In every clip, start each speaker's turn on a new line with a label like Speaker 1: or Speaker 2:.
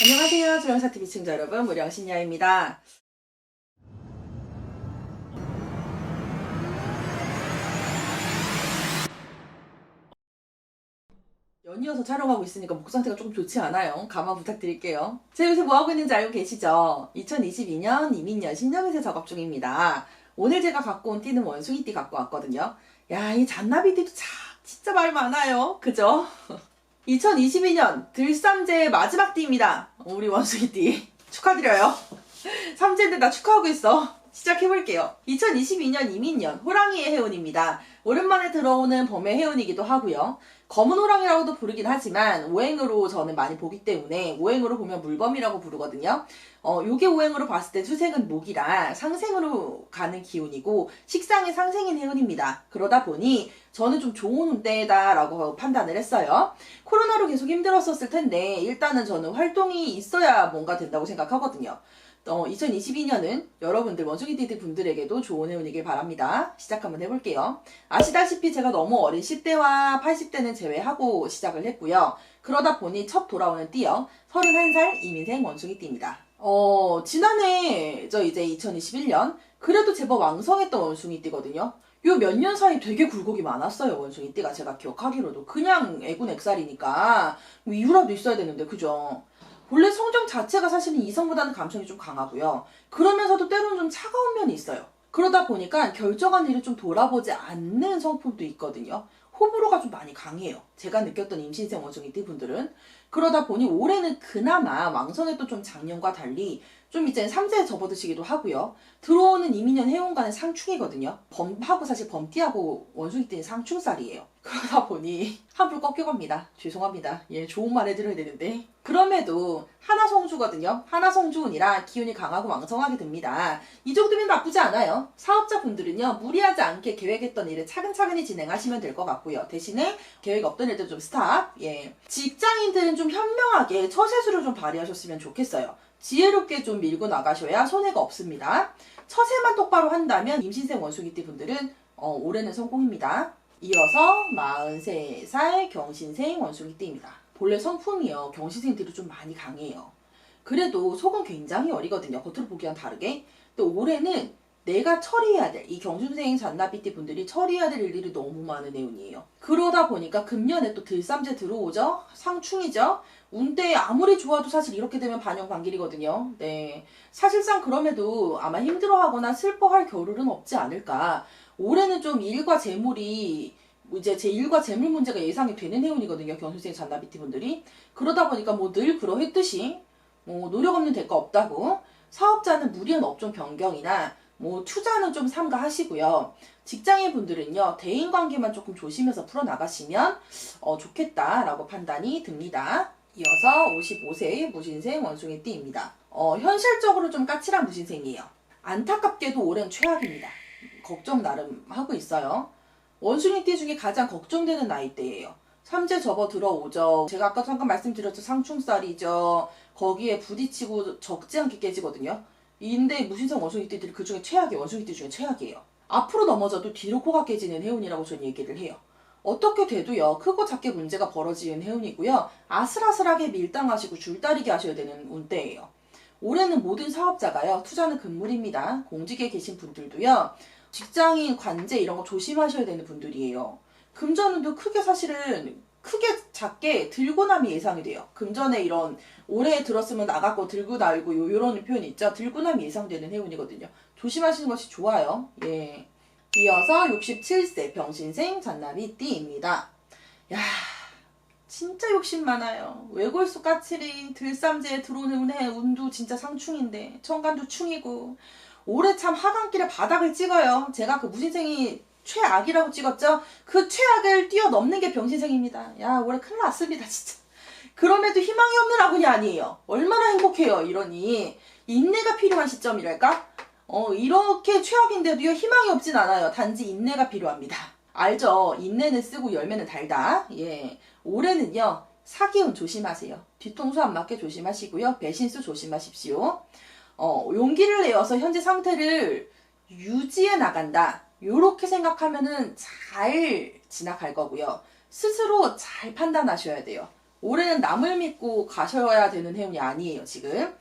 Speaker 1: 안녕하세요. 조영사TV 시청자 여러분, 무령신녀입니다. 연이어서 촬영하고 있으니까 목 상태가 조금 좋지 않아요. 감안 부탁드릴게요. 제가 요새 뭐하고 있는지 알고 계시죠? 2022년 이민년 신정일세 작업 중입니다. 오늘 제가 갖고 온 띠는 원숭이띠 갖고 왔거든요. 야, 이 잔나비띠도 진짜 말 많아요. 그죠? 2022년 들삼재의 마지막 띠입니다. 우리 원숭이띠. 축하드려요. 삼재인데 나 축하하고 있어. 시작해볼게요. 2022년 이민년 호랑이의 해운입니다. 오랜만에 들어오는 봄의 해운이기도 하고요. 검은 호랑이라고도 부르긴 하지만 오행으로 저는 많이 보기 때문에 오행으로 보면 물범이라고 부르거든요. 요게 오행으로 봤을 때 수생은 목이라 상생으로 가는 기운이고 식상의 상생인 해운입니다. 그러다 보니 저는 좀 좋은 때다라고 판단을 했어요. 코로나로 계속 힘들었었을 텐데 일단은 저는 활동이 있어야 뭔가 된다고 생각하거든요. 2022년은 여러분들 원숭이띠들 분들에게도 좋은 해운이길 바랍니다. 시작 한번 해볼게요. 아시다시피 제가 너무 어린 10대와 80대는 제외하고 시작을 했고요. 그러다 보니 첫 돌아오는 띠요. 31살 이민생 원숭이띠입니다. 지난해 이제 2021년 그래도 제법 왕성했던 원숭이띠거든요. 요 몇 년 사이 되게 굴곡이 많았어요. 원숭이띠가 제가 기억하기로도. 그냥 애군 액살이니까 뭐 이유라도 있어야 되는데 그죠? 본래 성정 자체가 사실은 이성보다는 감성이 좀 강하고요. 그러면서도 때로는 좀 차가운 면이 있어요. 그러다 보니까 결정한 일을 좀 돌아보지 않는 성품도 있거든요. 호불호가 좀 많이 강해요. 제가 느꼈던 임신생 원숭이띠 분들은. 그러다 보니 올해는 그나마 왕성했던 좀 작년과 달리 좀 이제 삼재에 접어드시기도 하고요. 들어오는 이민년 해운과는 상충이거든요. 범하고 사실 범띠하고 원숭이띠는 상충살이에요. 그러다 보니 한풀 꺾여갑니다. 죄송합니다. 예, 좋은 말 해드려야 되는데. 그럼에도 하나성주거든요. 하나성주운이라 기운이 강하고 왕성하게 됩니다. 이 정도면 나쁘지 않아요. 사업자분들은요, 무리하지 않게 계획했던 일을 차근차근히 진행하시면 될 것 같고요. 대신에 계획 없던 일들 좀 스탑. 예. 직장인들은 좀 현명하게 처세술을 좀 발휘하셨으면 좋겠어요. 지혜롭게 좀 밀고 나가셔야 손해가 없습니다. 처세만 똑바로 한다면 임신생 원숭이띠 분들은 올해는 성공입니다. 이어서 43살 경신생 원숭이띠입니다. 본래 성품이요. 경신생들이 좀 많이 강해요. 그래도 속은 굉장히 어리거든요. 겉으로 보기와는 다르게. 근데 올해는 내가 처리해야 될, 이 경신생 잔나비띠 분들이 처리해야 될 일들이 너무 많은 해운이에요. 그러다 보니까 금년에 또 들삼재 들어오죠? 상충이죠? 운대 아무리 좋아도 사실 이렇게 되면 반영반길이거든요. 네. 사실상 그럼에도 아마 힘들어하거나 슬퍼할 겨를은 없지 않을까. 올해는 좀 일과 재물이 이제 제 일과 재물 문제가 예상이 되는 해운이거든요. 경수생 잔나비티 분들이. 그러다 보니까 뭐 늘 그러했듯이 뭐 노력 없는 대가 없다고. 사업자는 무리한 업종 변경이나 뭐 투자는 좀 삼가하시고요. 직장인 분들은요. 대인 관계만 조금 조심해서 풀어나가시면 좋겠다라고 판단이 듭니다. 이어서 55세 무신생 원숭이띠입니다. 현실적으로 좀 까칠한 무신생이에요. 안타깝게도 올해는 최악입니다. 걱정 나름 하고 있어요. 원숭이띠 중에 가장 걱정되는 나이대예요. 삼재 접어 들어오죠. 제가 아까 잠깐 말씀드렸죠. 상충살이죠. 거기에 부딪히고 적지 않게 깨지거든요. 인데 무신생 원숭이띠들이 그 중에 최악이에요. 원숭이띠 중에 최악이에요. 앞으로 넘어져도 뒤로 코가 깨지는 해운이라고 저는 얘기를 해요. 어떻게 돼도요. 크고 작게 문제가 벌어지는 해운이고요. 아슬아슬하게 밀당하시고 줄다리기 하셔야 되는 운대예요. 올해는 모든 사업자가요. 투자는 금물입니다. 공직에 계신 분들도요. 직장인, 관제 이런 거 조심하셔야 되는 분들이에요. 금전운도 크게 사실은 크게 작게 들고 남이 예상이 돼요. 금전에 이런 올해 들었으면 나갔고 들고 날고 요런 표현이 있죠. 들고 남이 예상되는 해운이거든요. 조심하시는 것이 좋아요. 예. 이어서 67세 병신생 잔나비띠입니다. 야, 진짜 욕심 많아요. 외골수 까칠이 들삼재에 들어오는 운도 진짜 상충인데 천간도 충이고 올해 참 하강길에 바닥을 찍어요. 제가 그 무신생이 최악이라고 찍었죠. 그 최악을 뛰어넘는 게 병신생입니다. 야, 올해 큰일 났습니다 진짜. 그럼에도 희망이 없는 아군이 아니에요. 얼마나 행복해요. 이러니 인내가 필요한 시점이랄까? 이렇게 최악인데도요 희망이 없진 않아요. 단지 인내가 필요합니다. 알죠? 인내는 쓰고 열매는 달다. 예. 올해는요 사기운 조심하세요. 뒤통수 안 맞게 조심하시고요. 배신수 조심하십시오. 용기를 내어서 현재 상태를 유지해 나간다. 요렇게 생각하면은 잘 지나갈 거고요. 스스로 잘 판단하셔야 돼요. 올해는 남을 믿고 가셔야 되는 해운이 아니에요, 지금.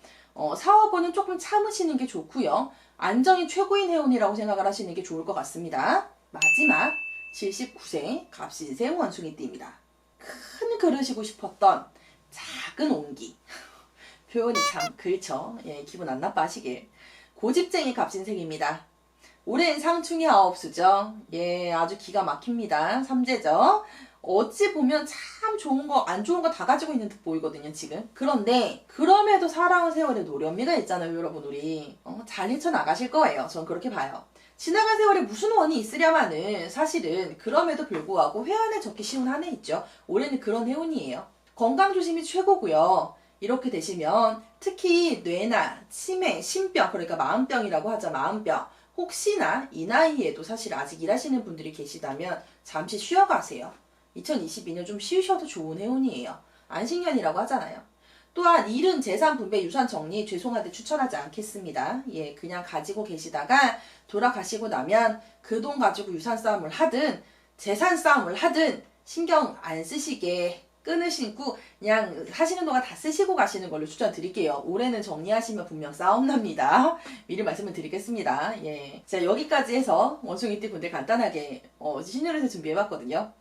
Speaker 1: 사업은 조금 참으시는 게 좋고요. 안정이 최고인 해운이라고 생각을 하시는 게 좋을 것 같습니다. 마지막 79세 갑신생 원숭이띠입니다. 큰 그릇이고 싶었던 작은 옹기. 표현이 참 그렇죠. 예, 기분 안 나빠하시길. 고집쟁이 갑신생입니다. 올해는 상충이 아홉수죠. 예, 아주 기가 막힙니다. 삼재죠. 어찌 보면 참 좋은 거, 안 좋은 거 다 가지고 있는 듯 보이거든요, 지금. 그런데, 그럼에도 사랑은 세월에 노련미가 있잖아요, 여러분, 우리. 잘 헤쳐나가실 거예요. 전 그렇게 봐요. 지나간 세월에 무슨 원이 있으랴마는 사실은 그럼에도 불구하고 회한에 적기 쉬운 한 해 있죠. 올해는 그런 해운이에요. 건강 조심이 최고고요. 이렇게 되시면 특히 뇌나 치매, 신병, 그러니까 마음병이라고 하죠, 마음병. 혹시나 이 나이에도 사실 아직 일하시는 분들이 계시다면 잠시 쉬어가세요. 2022년 좀 쉬셔도 좋은 해운이에요. 안식년이라고 하잖아요. 또한 일은 재산 분배 유산 정리 죄송한데 추천하지 않겠습니다. 예, 그냥 가지고 계시다가 돌아가시고 나면 그 돈 가지고 유산 싸움을 하든 재산 싸움을 하든 신경 안 쓰시게 끊으시고 그냥 하시는 동안 다 쓰시고 가시는 걸로 추천드릴게요. 올해는 정리하시면 분명 싸움 납니다. 미리 말씀을 드리겠습니다. 예. 자, 여기까지 해서 원숭이띠 분들 간단하게 신년에서 준비해봤거든요.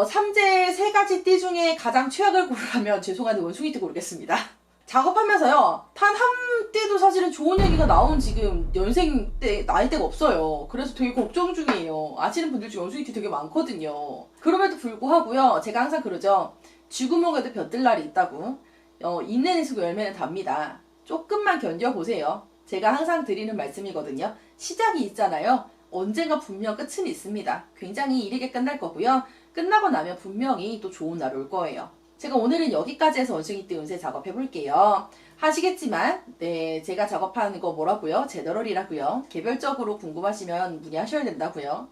Speaker 1: 삼재 세 가지 띠 중에 가장 최악을 고르라면 죄송한데 원숭이띠 고르겠습니다. 작업하면서요, 단 한 띠도 사실은 좋은 얘기가 나온 지금 연생 때, 나이대가 없어요. 그래서 되게 걱정 중이에요. 아시는 분들 중에 원숭이띠 되게 많거든요. 그럼에도 불구하고요, 제가 항상 그러죠. 쥐구멍에도 벼뜰 날이 있다고. 인내는 수고 열매는 답니다. 조금만 견뎌보세요. 제가 항상 드리는 말씀이거든요. 시작이 있잖아요. 언젠가 분명 끝은 있습니다. 굉장히 이르게 끝날 거고요. 끝나고 나면 분명히 또 좋은 날 올 거예요. 제가 오늘은 여기까지 해서 원숭이띠 운세 작업해 볼게요. 하시겠지만 네, 제가 작업하는 거 뭐라고요? 제너럴이라고요. 개별적으로 궁금하시면 문의하셔야 된다고요.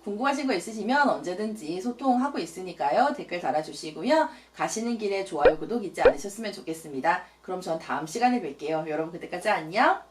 Speaker 1: 궁금하신 거 있으시면 언제든지 소통하고 있으니까요. 댓글 달아주시고요. 가시는 길에 좋아요, 구독 잊지 않으셨으면 좋겠습니다. 그럼 전 다음 시간에 뵐게요. 여러분 그때까지 안녕.